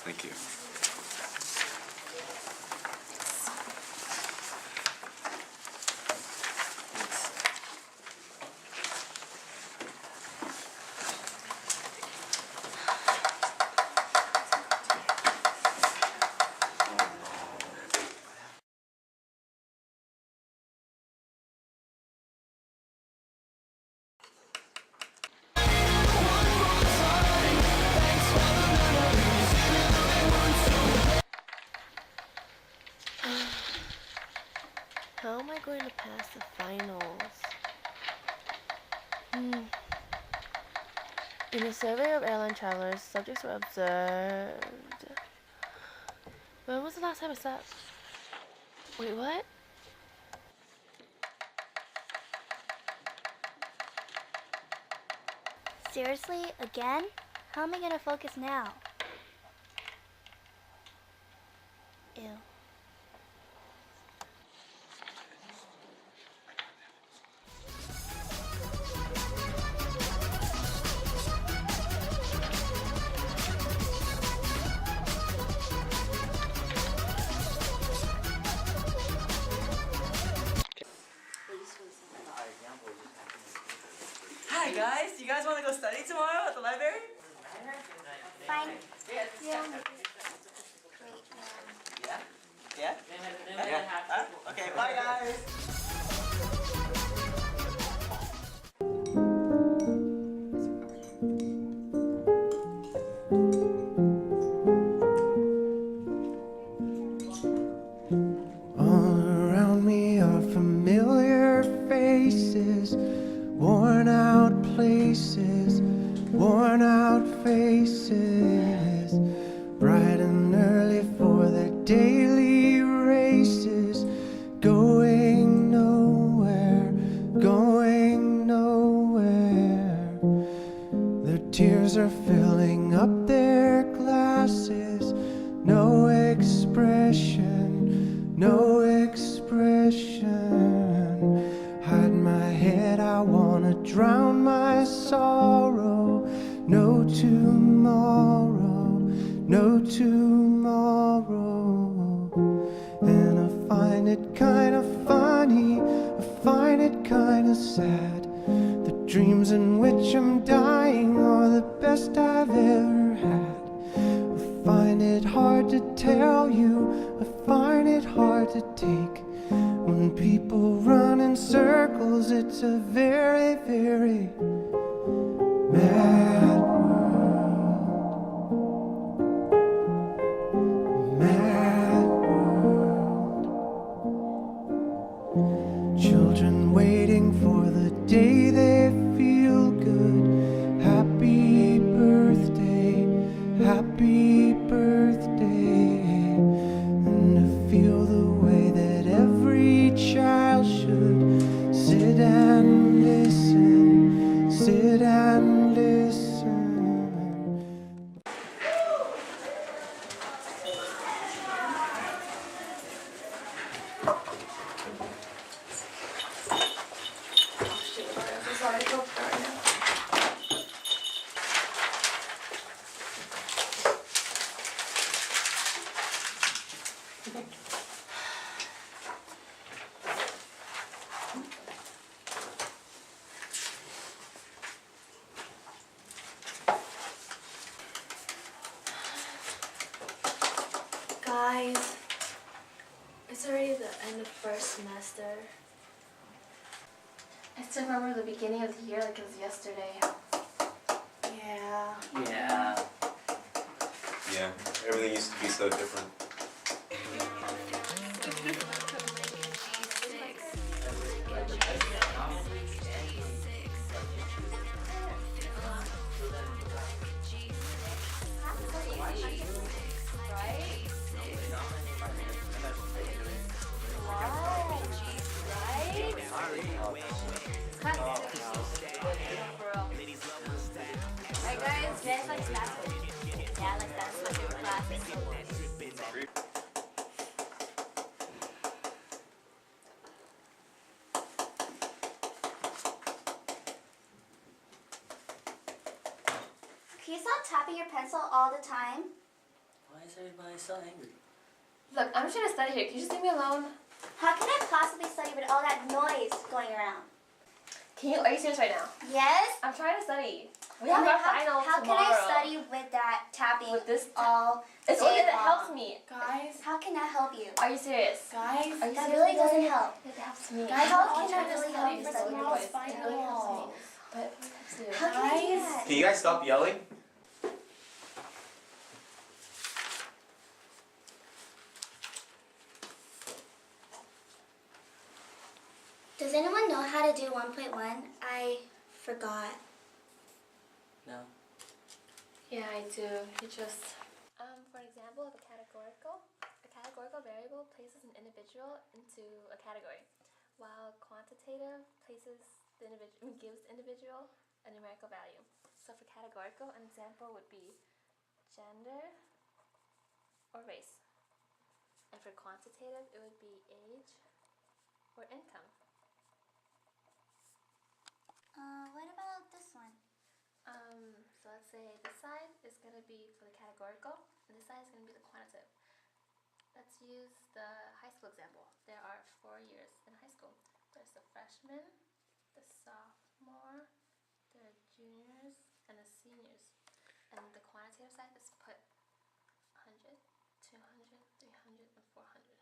Thank you. How am I going to pass the finals? In a survey of airline travelers, subjects were observed. When was the last time I slept? Wait, what? Seriously? Again? How am I gonna focus now? Ew. Hi guys, you guys want to go study tomorrow at the library? Fine. Yeah? Yeah? Yeah? Okay, bye guys! All around me are familiar faces, worn out places, worn out faces, bright and early for their daily races, going nowhere, going nowhere. Their tears are filling up their glasses, no expression, no expression. Hide my head, I wanna drown my sorrow. No tomorrow, no tomorrow. And I find it kinda funny, I find it kinda sad. The dreams in which I'm dying are the best I've ever had. I find it hard to tell you, I find it hard to take. When people run in circles, it's a very, very mad world. Mad world. Children waiting for the day they feel good. Happy birthday, happy birthday. And to feel the way that every child should sit and listen, sit and listen. Guys, it's already the end of first semester. I still remember the beginning of the year like it was yesterday. Yeah. Yeah. Yeah, everything used to be so different. Alright guys, you guys like math? Yeah, I like that. It's my favorite class. Can you stop tapping your pencil all the time? Why is everybody so angry? Look, I'm trying to study here. Can you just leave me alone? How can I possibly study with all that noise going around? Are you serious right now? Yes? I'm trying to study. We have our final How tomorrow. can I study with that tapping With this all It's day only that long? helps me. Guys, How can that help you? Are you serious? guys, Are you That serious? really doesn't help. It helps me. guys, How we're all can trying that to really study help for you? tomorrow's It really helps me. final. But it helps you. How can I do Guys? that? Can you guys stop yelling? Does anyone know how to do 1.1? I forgot. No. Yeah, I do. You just... for example, of a categorical variable places an individual into a category, while quantitative places the gives the individual a numerical value. So for categorical, an example would be gender or race. And for quantitative, it would be age or income. What about this one? So let's say this side is going to be for the categorical, and this side is going to be the quantitative. Let's use the high school example. There are 4 years in high school. There's the freshman, the sophomore, the juniors, and the seniors. And the quantitative side is put 100, 200, 300, and 400.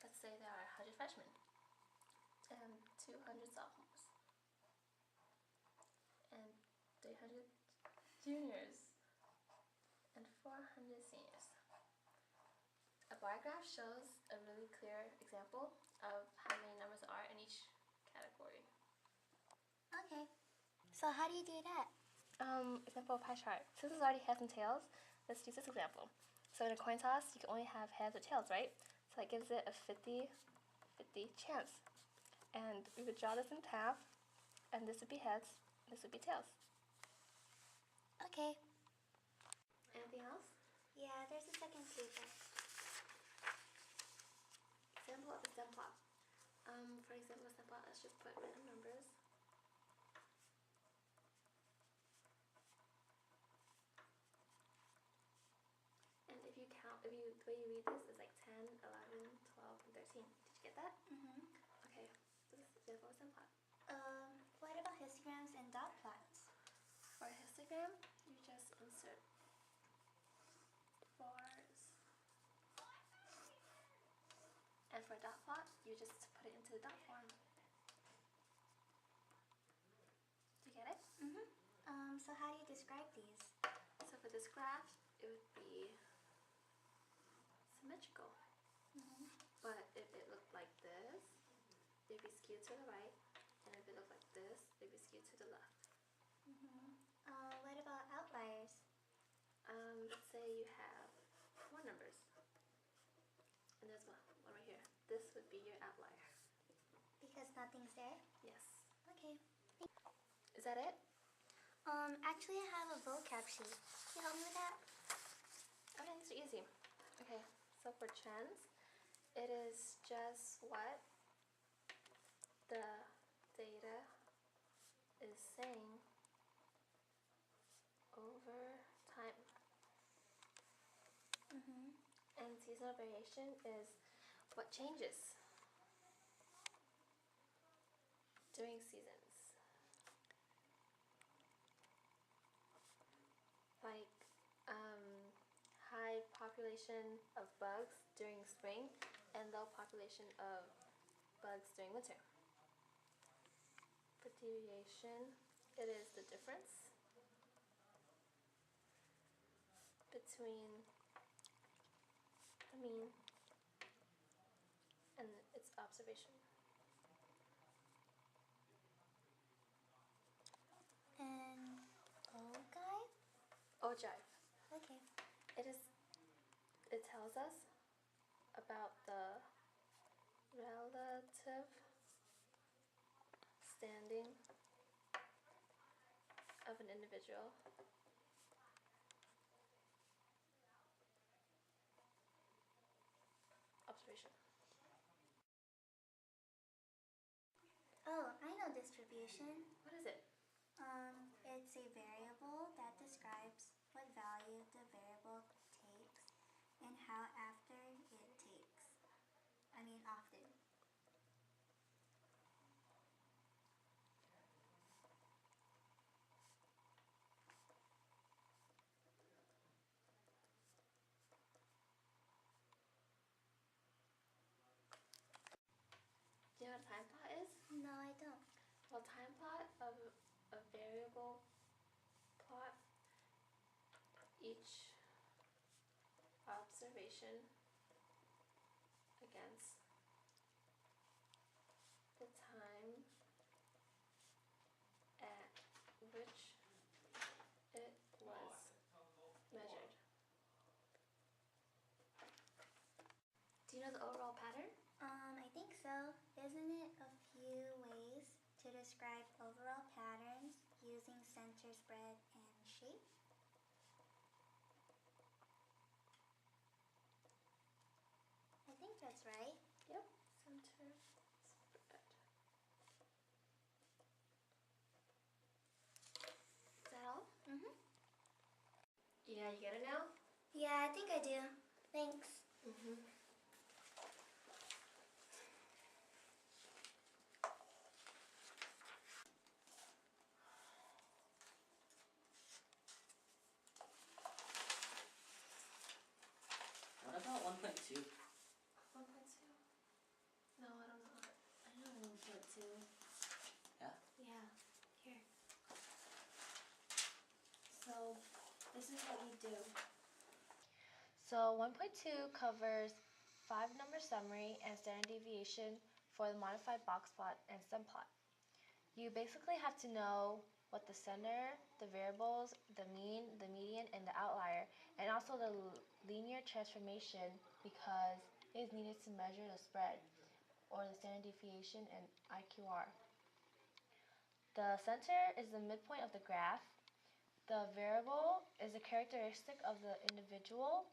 Let's say there are 100 freshmen and 200 sophomores and 300 juniors and 400 seniors. A bar graph shows a really clear example of how many numbers are in each category. Okay. So how do you do that? Example of pie chart. Since it's already heads and tails, let's use this example. So in a coin toss, you can only have heads or tails, right? So that gives it a 50-50 chance. And we would draw this in half, and this would be heads, this would be tails. Okay. Anything else? Yeah, there's a second paper. Example of a stem plot. For example, a stem plot, let's just put random numbers. And if you count, the way you read this is like 10, 11, 12, and 13. Did you get that? Mm-hmm. Okay, this is example of a stem plot. What about histograms and dot plots? For a histogram, you just insert bars. And for a dot plot, you just put it into the dot form. Do you get it? Mm-hmm. So how do you describe these? So for this graph, it would be symmetrical. But if it looked like this, it would be skewed to the right. And if it looked like this, it would be skewed to the left. What about outliers? Let's say you have 4 numbers. And there's one right here. This would be your outlier. Because nothing's there? Yes. Okay. Is that it? Actually I have a vocab sheet. Can you help me with that? Okay, these are easy. Okay, so for trends, it is just what the data is saying over time. And seasonal variation is what changes during seasons. Like high population of bugs during spring and low population of bugs during winter. For deviation, it is the difference between the mean and its observation. And ogive? Ogive. Okay. It tells us about the relative standing of an individual observation. Oh, I know distribution. What is it? It's a variable that describes what value the variable takes how after it takes. I mean often. Do you know what a time plot is? No, I don't. Well, time plot of a variable plot, each observation against the time at which it was measured. Do you know the overall pattern? I think so. Isn't it a few ways to describe overall patterns using center, spread, and shape? I think that's right. Yep. Center, spread. Is that all? Mm-hmm. Yeah, you get it now? Yeah, I think I do. Thanks. Mm-hmm. What about 1.2? 1.2? No, I don't know. I know 1.2. Yeah? Yeah. Here. So, this is what you do. So 1.2 covers 5-number summary and standard deviation for the modified box plot and stem plot. You basically have to know what the center, the variables, the mean, the median, and the outlier, and also the linear transformation because it is needed to measure the spread or the standard deviation and IQR. The center is the midpoint of the graph. The variable is a characteristic of the individual.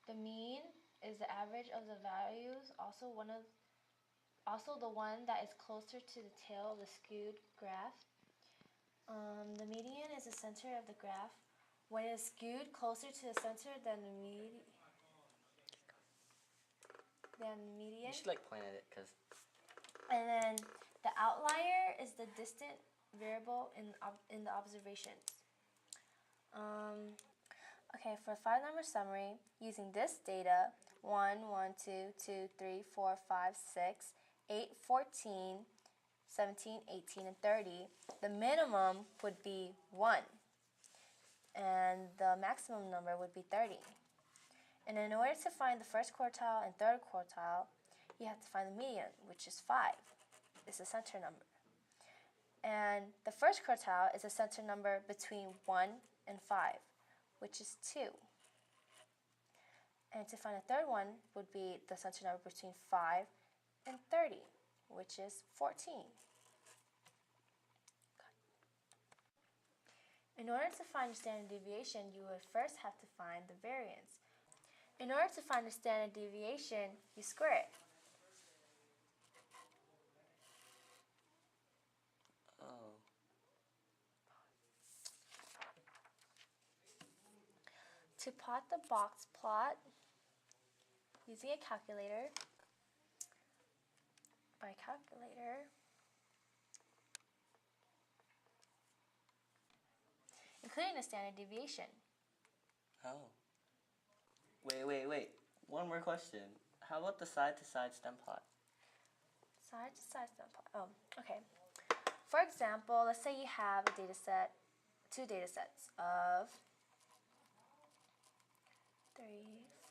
The mean is the average of the values, also the one that is closer to the tail of the skewed graph. The median is the center of the graph. When it is skewed closer to the center than the median. You should like point at it because And then the outlier is the distant variable in the observations. Okay, for 5-number summary, using this data, 1, 1, 2, 2, 3, 4, 5, 6, 8, 14, 17, 18, and 30, the minimum would be 1, and the maximum number would be 30. And in order to find the first quartile and third quartile, you have to find the median, which is 5. It's a center number. And the first quartile is a center number between 1 and 5, which is 2. And to find a third one would be the center number between 5 and 30, which is 14. In order to find the standard deviation, you would first have to find the variance. In order to find the standard deviation, you square it. oh, To plot the box plot using a calculator, including the standard deviation. oh. Wait. One more question. How about the side-to-side stem plot? Side to side stem plot. Oh, okay. For example, let's say you have a data set, 2 data sets of 3,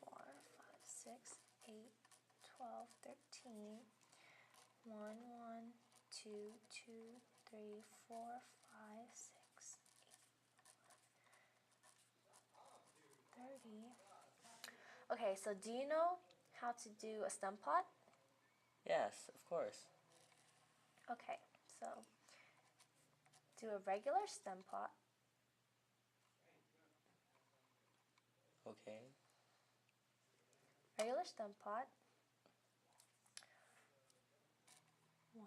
4, 5, 6, 8, 12, 13, 1, 1, 2, 2, 3, 4, 5, 6, 8, 30. Okay, so do you know how to do a stem plot? Yes, of course. Okay, so do a regular stem plot. Okay. Regular stem plot. 1,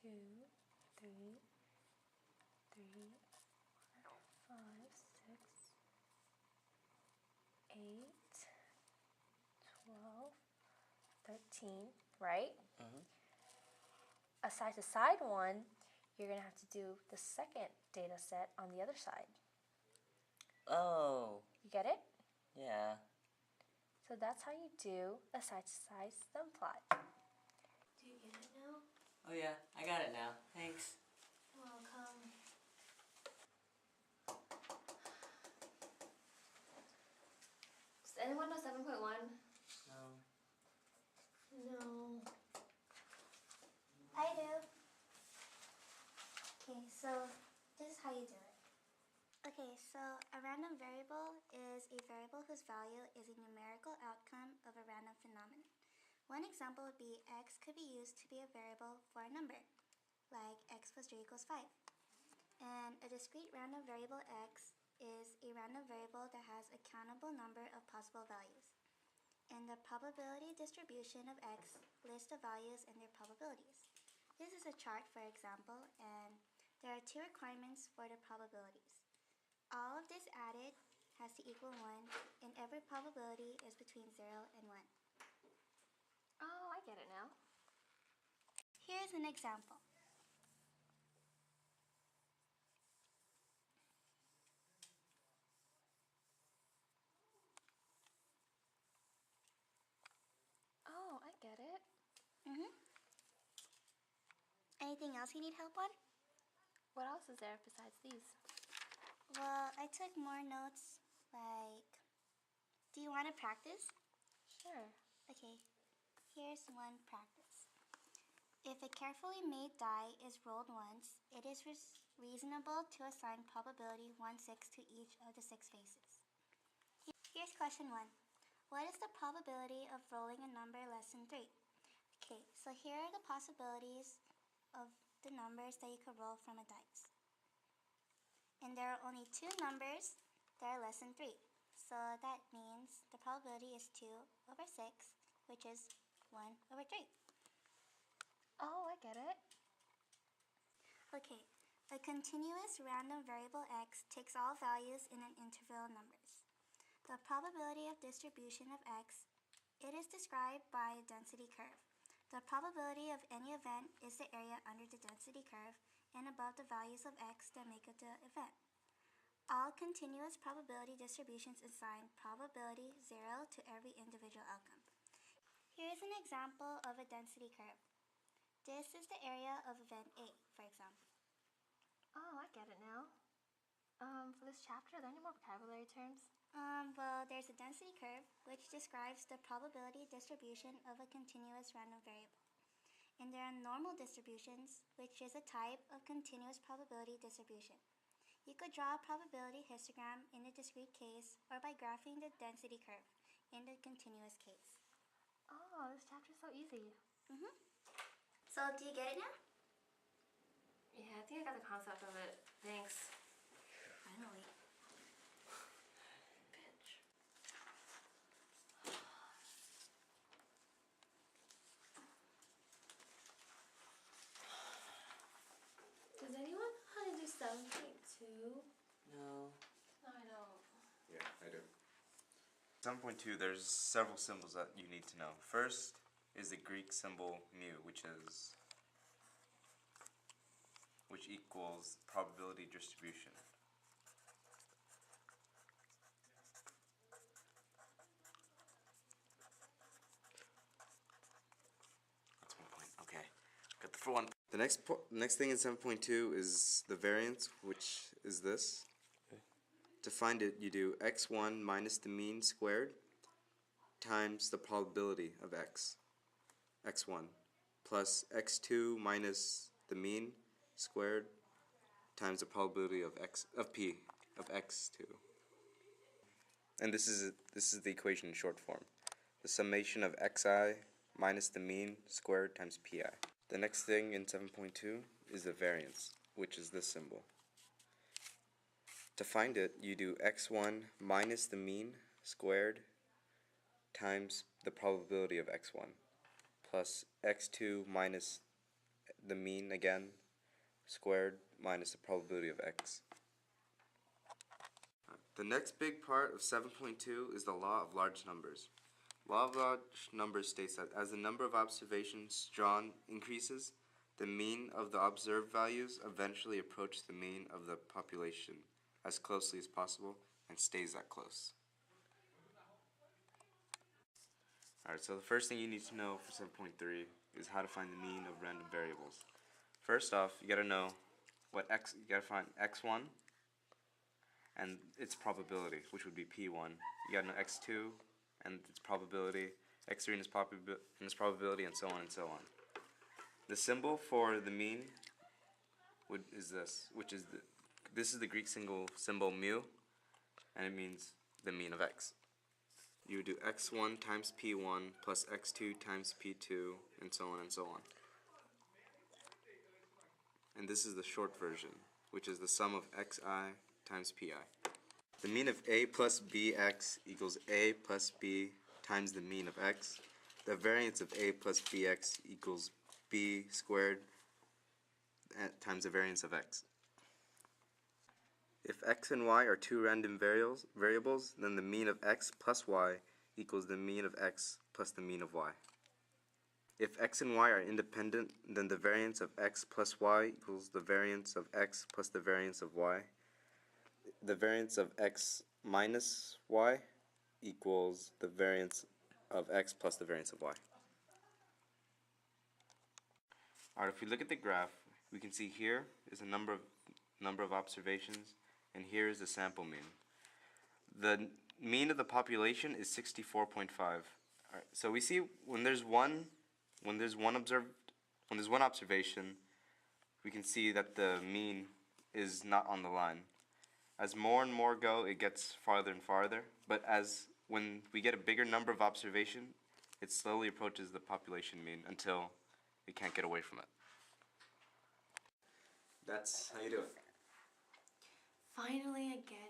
2, 3, 3, 4, 5, 6, 8, 8, 12, 13, right? Mhm. A side-to-side one, you're going to have to do the second data set on the other side. Oh, You get it? yeah. So that's how you do a side-to-side sum plot. Do you get it now? Oh yeah, I got it now. Thanks. You're welcome. Does anyone know 7.1? No. No. I do. Okay, so this is how you do it. Okay, so a random variable is a variable whose value is a numerical outcome of a random phenomenon. One example would be x could be used to be a variable for a number, like x plus 3 equals 5. And a discrete random variable x is a random variable that has a countable number of possible values. And the probability distribution of x lists the values and their probabilities. This is a chart, for example, and there are two requirements for the probabilities. All of this added has to equal 1, and every probability is between 0 and 1. Oh, I get it now. Here's an example. Oh, I get it. Anything else you need help on? What else is there besides these? Well, I took more notes, like, do you want to practice? Sure. Okay, here's one practice. If a carefully made die is rolled once, it is reasonable to assign probability 1/6 to each of the 6 faces. Here's question 1. What is the probability of rolling a number less than 3? Okay, so here are the possibilities of the numbers that you could roll from a dice. And there are only 2 numbers that are less than 3. So that means the probability is 2/6, which is 1/3. Oh, I get it. Okay, a continuous random variable x takes all values in an interval of numbers. The probability of distribution of x, it is described by a density curve. The probability of any event is the area under the density curve and above the values of x that make up the event. All continuous probability distributions assign probability 0 to every individual outcome. Here is an example of a density curve. This is the area of event A, for example. Oh, I get it now. For this chapter, are there any more vocabulary terms? Well, there's a density curve, which describes the probability distribution of a continuous random variable. And there are normal distributions, which is a type of continuous probability distribution. You could draw a probability histogram in the discrete case or by graphing the density curve in the continuous case. Oh, this chapter's so easy. So, do you get it now? Yeah, I think I got the concept of it. Thanks. Finally. Bitch. Does anyone know how to do 7.2? No. No, I don't. Yeah, I do. 7.2, there's several symbols that you need to know. First is the Greek symbol mu, which equals probability distribution. That's 1 point. Okay, got the for one. The next thing in 7.2 is the variance, which is this. To find it, you do x1 minus the mean squared times the probability of x1, plus x2 minus the mean squared times the probability of x2. And this is the equation in short form. The summation of xi minus the mean squared times pi. The next thing in 7.2 is the variance, which is this symbol. To find it, you do x1 minus the mean squared times the probability of x1, plus x2 minus the mean again squared minus the probability of x. The next big part of 7.2 is the law of large numbers. Law of large numbers states that as the number of observations drawn increases, the mean of the observed values eventually approach the mean of the population as closely as possible and stays that close. Alright, so the first thing you need to know for 7.3 is how to find the mean of random variables. First off, you gotta know what you gotta find x1 and its probability, which would be p1. You gotta know x2 and its probability, x3 and its probability, and so on and so on. The symbol for the mean is this, which is this is the Greek symbol mu, and it means the mean of x. You would do x1 times p1 plus x2 times p2, and so on and so on. And this is the short version, which is the sum of xi times pi. The mean of a plus bx equals a plus b times the mean of x. The variance of a plus bx equals b squared times the variance of x. If x and y are two random variables, then the mean of x plus y equals the mean of x plus the mean of y. If x and y are independent, then the variance of x plus y equals the variance of x plus the variance of y. The variance of x minus y equals the variance of x plus the variance of y. Alright, if we look at the graph, we can see here is a number of observations, and here is the sample mean. The mean of the population is 64.5. Alright, so we see when there's one observation, we can see that the mean is not on the line. As more and more go, it gets farther and farther, but when we get a bigger number of observations, it slowly approaches the population mean until it can't get away from it. That's how you do it. Finally, I get